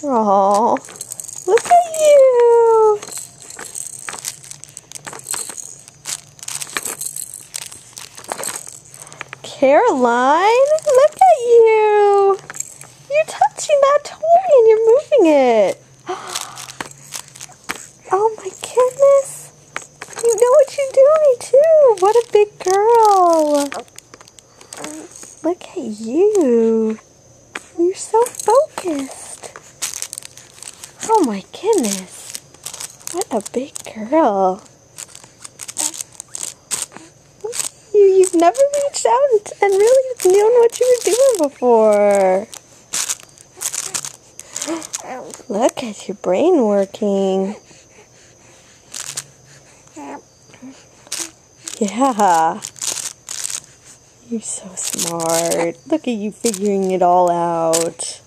Oh, look at you. Caroline, look at you. You're touching that toy and you're moving it. Oh my goodness. You know what you're doing too. What a big girl. Look at you. You're so focused. Oh my goodness. What a big girl. You've never reached out and really known what you were doing before. Look at your brain working. Yeah. You're so smart. Look at you figuring it all out.